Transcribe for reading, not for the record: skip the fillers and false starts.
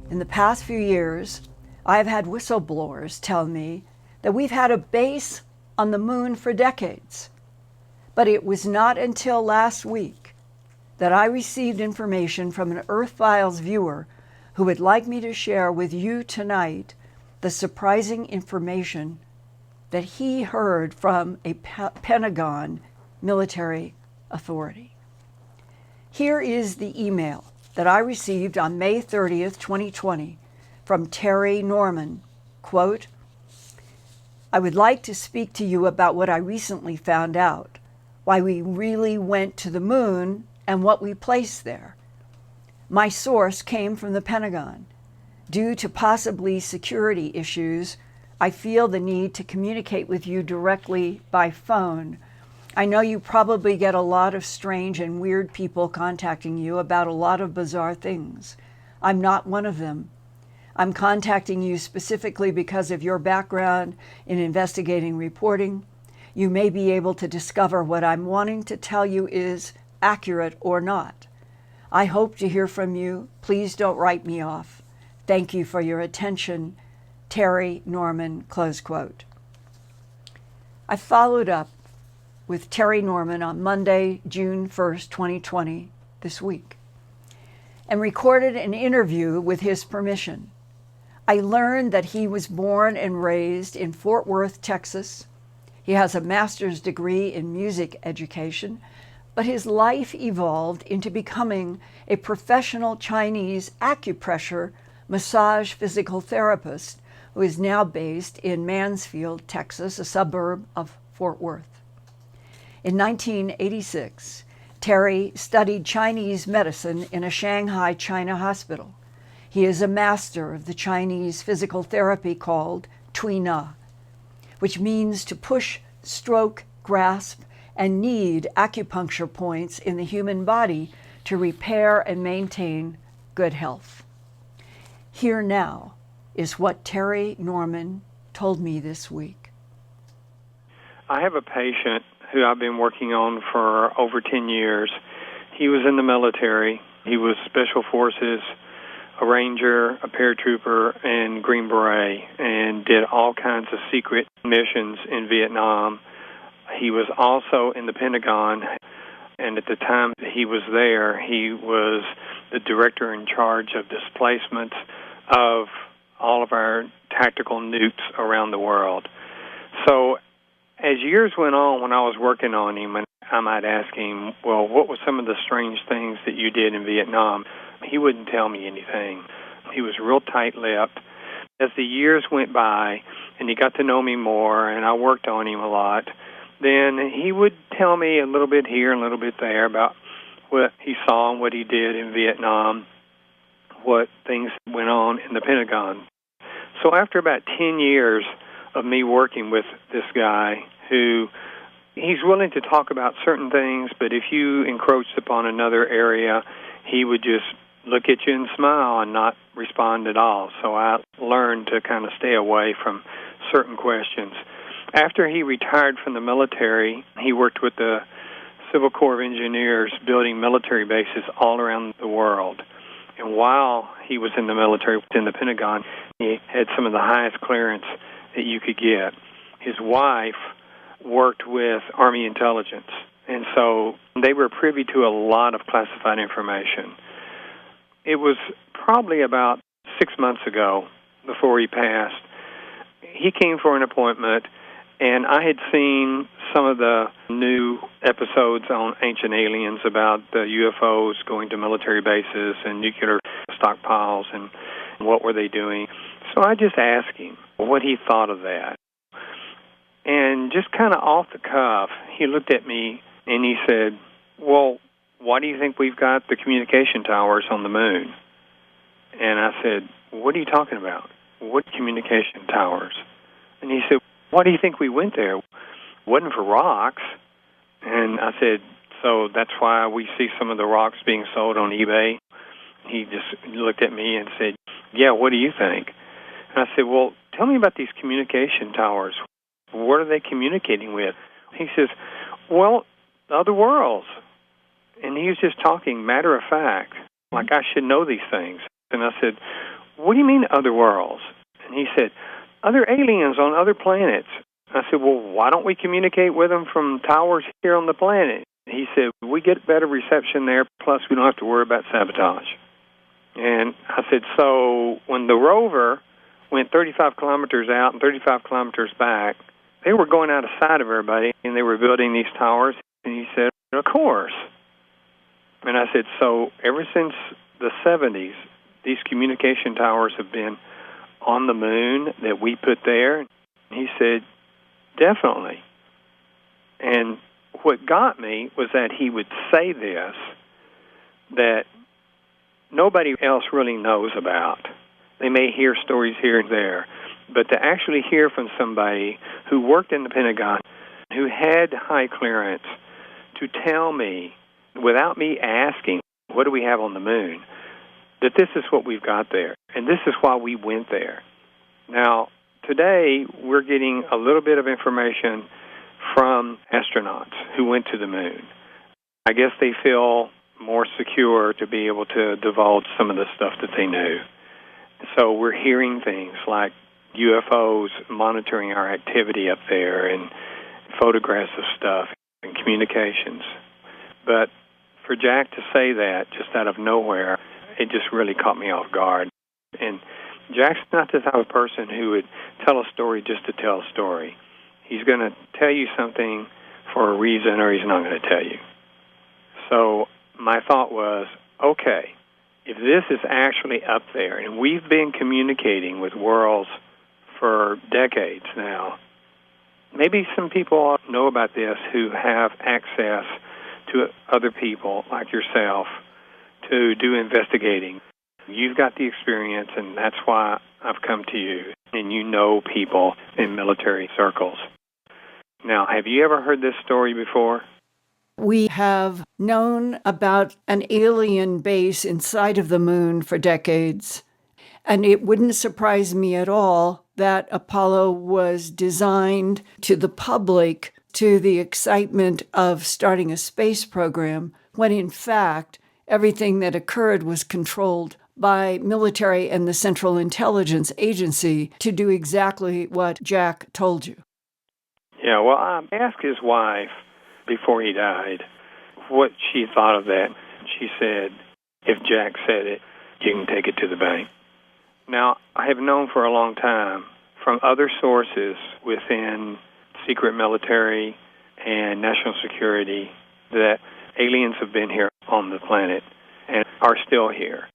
In the past few years, I have had whistleblowers tell me that we've had a base on the moon for decades. But it was not until last week that I received information from an Earthfiles viewer who would like me to share with you tonight the surprising information that he heard from a Pentagon military authority. Here is the email that I received on May 30th, 2020 from Terry Norman. Quote, I would like to speak to you about what I recently found out, why we really went to the moon and what we placed there. My source came from the Pentagon. Due to possibly security issues, I feel the need to communicate with you directly by phone. I know you probably get a lot of strange and weird people contacting you about a lot of bizarre things. I'm not one of them. I'm contacting you specifically because of your background in investigating reporting. You may be able to discover what I'm wanting to tell you is accurate or not. I hope to hear from you. Please don't write me off. Thank you for your attention. Terry Norman, close quote. I followed up with Terry Norman on Monday, June 1st, 2020, this week, and recorded an interview with his permission. I learned that he was born and raised in Fort Worth, Texas. He has a master's degree in music education, but his life evolved into becoming a professional Chinese acupressure massage physical therapist who is now based in Mansfield, Texas, a suburb of Fort Worth. In 1986, Terry studied Chinese medicine in a Shanghai, China hospital. He is a master of the Chinese physical therapy called Tui Na, which means to push, stroke, grasp, and knead acupuncture points in the human body to repair and maintain good health. Here now is what Terry Norman told me this week. I have a patient who I've been working on for over 10 years. He was in the military. He was Special Forces, a Ranger, a paratrooper, and Green Beret, and did all kinds of secret missions in Vietnam. He was also in the Pentagon, and at the time he was there, he was the director in charge of displacements of all of our tactical nukes around the world. So as years went on, when I was working on him, and I might ask him, well, what were some of the strange things that you did in Vietnam? He wouldn't tell me anything. He was real tight-lipped. As the years went by and he got to know me more and I worked on him a lot, then he would tell me a little bit here and a little bit there about what he saw and what he did in Vietnam, what things went on in the Pentagon. So after about 10 years of me working with this guy who he's willing to talk about certain things, but if you encroached upon another area, he would just look at you and smile and not respond at all. So I learned to kind of stay away from certain questions. After he retired from the military, he worked with the Civil Corps of Engineers building military bases all around the world. And while he was in the military, in the Pentagon, he had some of the highest clearance that you could get. His wife worked with Army intelligence, and so they were privy to a lot of classified information. It was probably about 6 months ago, before he passed, he came for an appointment, and I had seen some of the new episodes on Ancient Aliens about the UFOs going to military bases and nuclear stockpiles and what were they doing. So I just asked him what he thought of that. And just kind of off the cuff, he looked at me and he said, well, why do you think we've got the communication towers on the moon? And I said, what are you talking about? What communication towers? And he said, why do you think we went there? It wasn't for rocks. And I said, so that's why we see some of the rocks being sold on eBay? He just looked at me and said, yeah, what do you think? And I said, well, tell me about these communication towers. What are they communicating with? He says, well, other worlds. And he was just talking matter of fact, like I should know these things. And I said, what do you mean other worlds? And he said, other aliens on other planets. I said, well, why don't we communicate with them from towers here on the planet? He said, we get better reception there, plus we don't have to worry about sabotage. And I said, so when the rover went 35 kilometers out and 35 kilometers back, they were going out of sight of everybody, and they were building these towers. And he said, of course. And I said, so ever since the 70s, these communication towers have been on the moon that we put there? He said, definitely. And what got me was that he would say this that nobody else really knows about. They may hear stories here and there, but to actually hear from somebody who worked in the Pentagon, who had high clearance, to tell me, without me asking, what do we have on the moon, that this is what we've got there, and this is why we went there. Now, today, we're getting a little bit of information from astronauts who went to the moon. I guess they feel more secure to be able to divulge some of the stuff that they knew. So we're hearing things like UFOs monitoring our activity up there and photographs of stuff and communications. But for Jack to say that just out of nowhere, it just really caught me off guard. And Jack's not the type of person who would tell a story just to tell a story. He's going to tell you something for a reason, or he's not going to tell you. So my thought was, okay, if this is actually up there, and we've been communicating with worlds for decades now, maybe some people know about this who have access to other people like yourself to do investigating. You've got the experience, and that's why I've come to you, and you know people in military circles. Now, have you ever heard this story before? We have known about an alien base inside of the moon for decades, and it wouldn't surprise me at all that Apollo was designed to the public, to the excitement of starting a space program, when in fact everything that occurred was controlled by military and the Central Intelligence Agency to do exactly what Jack told you. Yeah, well, I asked his wife before he died what she thought of that. She said, if Jack said it, you can take it to the bank. Now, I have known for a long time from other sources within secret military and national security that aliens have been here on the planet and are still here.